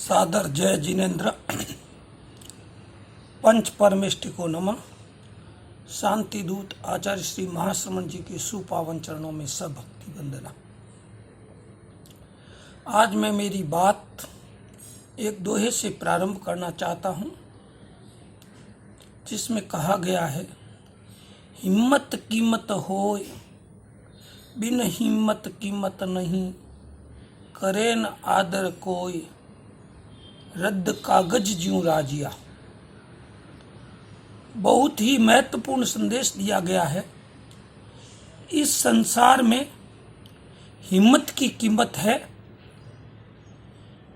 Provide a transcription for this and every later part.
सादर जय जिनेन्द्र। पंच परमेष्टि को नमन। शांति दूत आचार्य श्री महाश्रमण जी के सुपावन चरणों में सब भक्ति वंदना। आज मैं मेरी बात एक दोहे से प्रारंभ करना चाहता हूँ, जिसमें कहा गया है, हिम्मत कीमत होय बिन हिम्मत कीमत नहीं, करे न आदर कोई रद्द कागज ज्यों राजिया। बहुत ही महत्वपूर्ण संदेश दिया गया है। इस संसार में हिम्मत की कीमत है,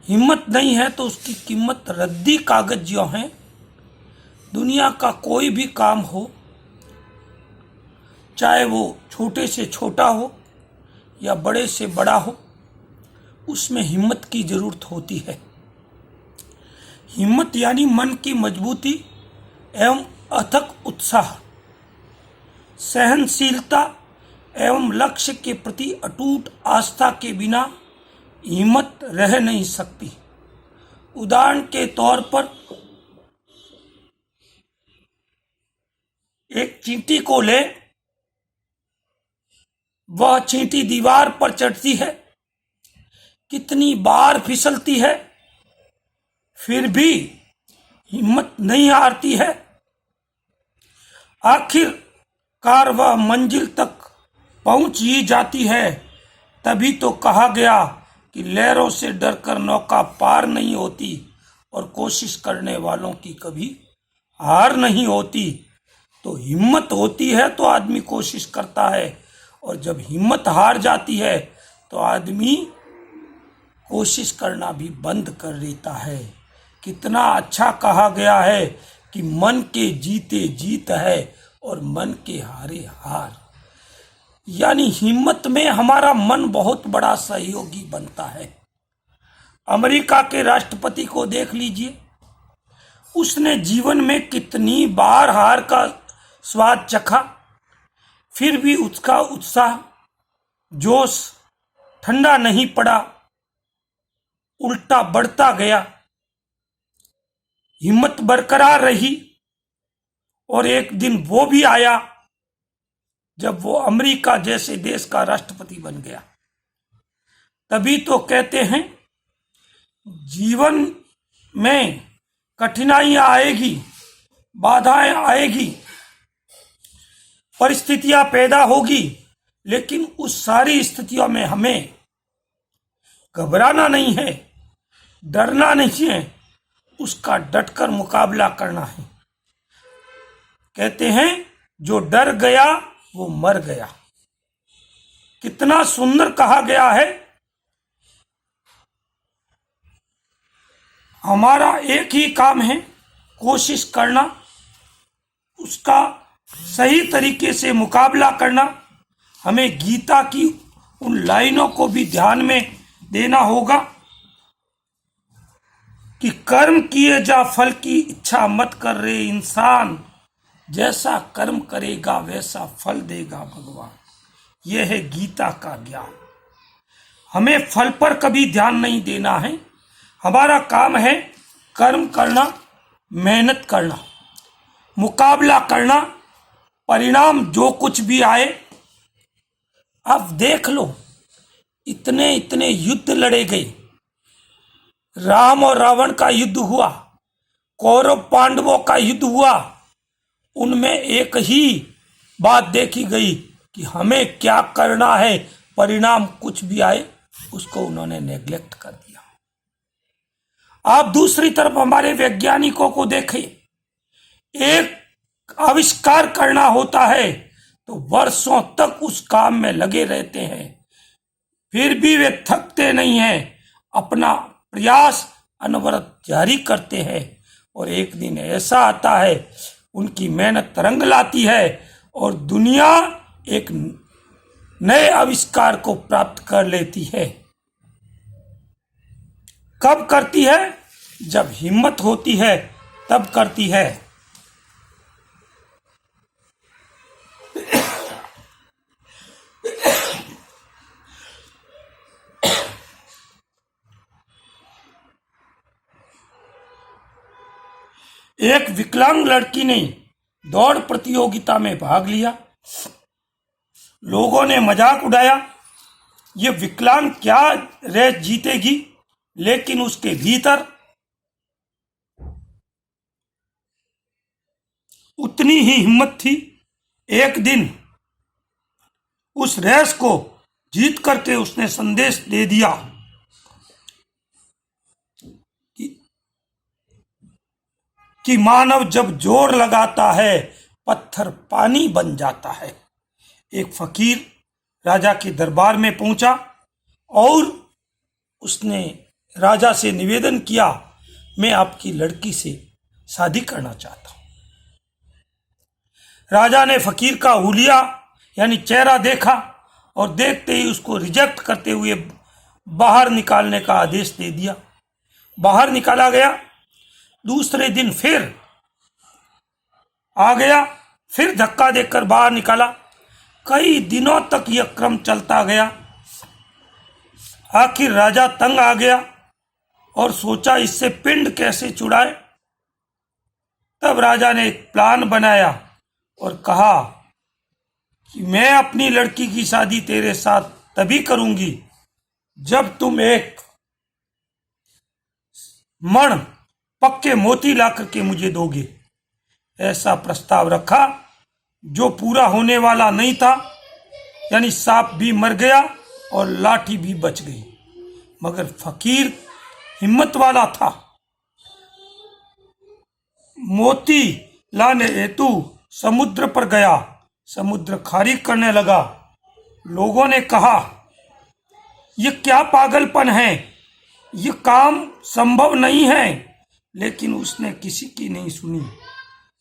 हिम्मत नहीं है तो उसकी कीमत रद्दी कागज ज्यों है। दुनिया का कोई भी काम हो, चाहे वो छोटे से छोटा हो या बड़े से बड़ा हो, उसमें हिम्मत की जरूरत होती है। हिम्मत यानी मन की मजबूती एवं अथक उत्साह, सहनशीलता एवं लक्ष्य के प्रति अटूट आस्था के बिना हिम्मत रह नहीं सकती। उदाहरण के तौर पर एक चींटी को ले, वह चींटी दीवार पर चढ़ती है, कितनी बार फिसलती है, फिर भी हिम्मत नहीं हारती है। आखिरकार वह मंजिल तक पहुंच ही जाती है। तभी तो कहा गया कि लहरों से डरकर नौका पार नहीं होती और कोशिश करने वालों की कभी हार नहीं होती। तो हिम्मत होती है तो आदमी कोशिश करता है, और जब हिम्मत हार जाती है तो आदमी कोशिश करना भी बंद कर देता है। कितना अच्छा कहा गया है कि मन के जीते जीत है और मन के हारे हार। यानी हिम्मत में हमारा मन बहुत बड़ा सहयोगी बनता है। अमेरिका के राष्ट्रपति को देख लीजिए, उसने जीवन में कितनी बार हार का स्वाद चखा, फिर भी उसका उत्साह जोश ठंडा नहीं पड़ा, उल्टा बढ़ता गया। हिम्मत बरकरार रही और एक दिन वो भी आया जब वो अमेरिका जैसे देश का राष्ट्रपति बन गया। तभी तो कहते हैं, जीवन में कठिनाइयां आएगी, बाधाएं आएगी, परिस्थितियां पैदा होगी, लेकिन उस सारी स्थितियों में हमें घबराना नहीं है, डरना नहीं है, उसका डटकर मुकाबला करना है। कहते हैं, जो डर गया वो मर गया। कितना सुंदर कहा गया है। हमारा एक ही काम है, कोशिश करना, उसका सही तरीके से मुकाबला करना। हमें गीता की उन लाइनों को भी ध्यान में देना होगा कि कर्म किए जा फल की इच्छा मत कर रे इंसान, जैसा कर्म करेगा वैसा फल देगा भगवान। यह है गीता का ज्ञान। हमें फल पर कभी ध्यान नहीं देना है। हमारा काम है कर्म करना, मेहनत करना, मुकाबला करना, परिणाम जो कुछ भी आए। अब देख लो, इतने इतने युद्ध लड़े गए। राम और रावण का युद्ध हुआ, कौरव पांडवों का युद्ध हुआ। उनमें एक ही बात देखी गई कि हमें क्या करना है, परिणाम कुछ भी आए उसको उन्होंने नेग्लेक्ट कर दिया। आप दूसरी तरफ हमारे वैज्ञानिकों को देखें, एक आविष्कार करना होता है तो वर्षों तक उस काम में लगे रहते हैं, फिर भी वे थकते नहीं हैं, अपना प्रयास अनवरत जारी करते हैं। और एक दिन ऐसा आता है, उनकी मेहनत रंग लाती है और दुनिया एक नए आविष्कार को प्राप्त कर लेती है। कब करती है? जब हिम्मत होती है तब करती है। एक विकलांग लड़की ने दौड़ प्रतियोगिता में भाग लिया। लोगों ने मजाक उड़ाया, ये विकलांग क्या रेस जीतेगी, लेकिन उसके भीतर उतनी ही हिम्मत थी। एक दिन उस रेस को जीत करके उसने संदेश दे दिया कि मानव जब जोर लगाता है पत्थर पानी बन जाता है। एक फकीर राजा के दरबार में पहुंचा और उसने राजा से निवेदन किया, मैं आपकी लड़की से शादी करना चाहता हूं। राजा ने फकीर का हुलिया यानी चेहरा देखा और देखते ही उसको रिजेक्ट करते हुए बाहर निकालने का आदेश दे दिया। बाहर निकाला गया। दूसरे दिन फिर आ गया, फिर धक्का देकर बाहर निकाला। कई दिनों तक यह क्रम चलता गया। आखिर राजा तंग आ गया और सोचा इससे पिंड कैसे छुड़ाए। तब राजा ने एक प्लान बनाया और कहा कि मैं अपनी लड़की की शादी तेरे साथ तभी करूंगी जब तुम एक मण पक्के मोती ला करके मुझे दोगे। ऐसा प्रस्ताव रखा जो पूरा होने वाला नहीं था, यानी सांप भी मर गया और लाठी भी बच गई। मगर फकीर हिम्मत वाला था। मोती लाने हेतु समुद्र पर गया। समुद्र खारी करने लगा। लोगों ने कहा, यह क्या पागलपन है, यह काम संभव नहीं है। लेकिन उसने किसी की नहीं सुनी।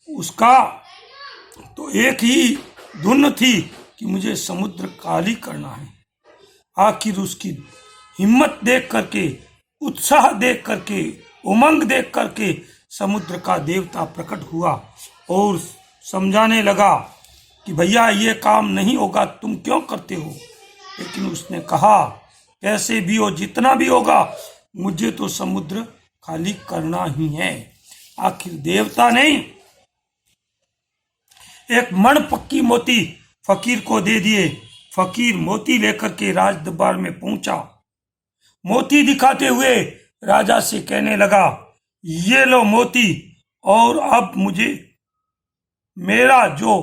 उसका तो एक ही धुन थी कि मुझे समुद्र खाली करना है। आखिर उसकी हिम्मत देख करके, उत्साह देख करके, उमंग देख करके समुद्र का देवता प्रकट हुआ और समझाने लगा कि भैया ये काम नहीं होगा, तुम क्यों करते हो। लेकिन उसने कहा, कैसे भी हो, जितना भी होगा, मुझे तो समुद्र खाली करना ही है। आखिर देवता ने एक मण पक्की मोती फकीर को दे दिए। फकीर मोती लेकर के राज दरबार में पहुंचा। मोती दिखाते हुए राजा से कहने लगा, ये लो मोती, और अब मुझे मेरा जो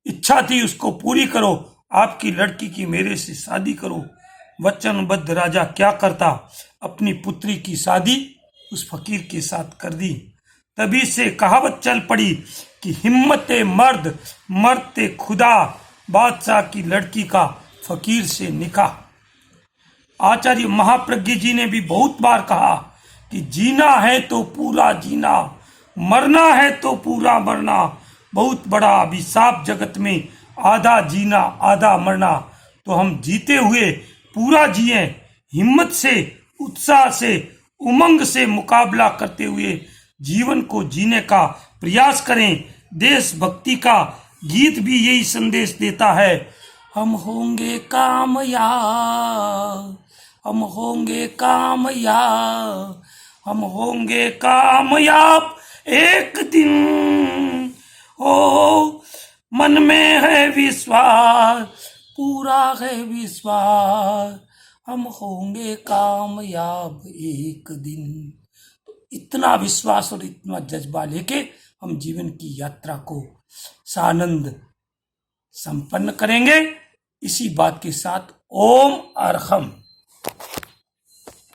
इच्छा थी उसको पूरी करो। आपकी लड़की की मेरे से शादी करो। वचनबद्ध राजा क्या करता, अपनी पुत्री की शादी उस फकीर के साथ कर दी। तभी से कहावत चल पड़ी कि हिम्मते मर्द मरते खुदा, बादशाह की लड़की का फकीर से निकाह। आचार्य महाप्रज्ञ जी ने भी बहुत बार कहा कि जीना है तो पूरा जीना, मरना है तो पूरा मरना। बहुत बड़ा अभिशाप जगत में, आधा जीना आधा मरना। तो हम जीते हुए पूरा जिए, हिम्मत से, उत्साह से, उमंग से मुकाबला करते हुए जीवन को जीने का प्रयास करें। देशभक्ति का गीत भी यही संदेश देता है, हम होंगे कामयाब, हम होंगे कामयाब, हम होंगे कामयाब एक दिन। ओ मन में है विश्वास, पूरा है विश्वास, हम होंगे कामयाब एक दिन। इतना विश्वास और इतना जज्बा लेके हम जीवन की यात्रा को सानंद संपन्न करेंगे। इसी बात के साथ ओम अरहम।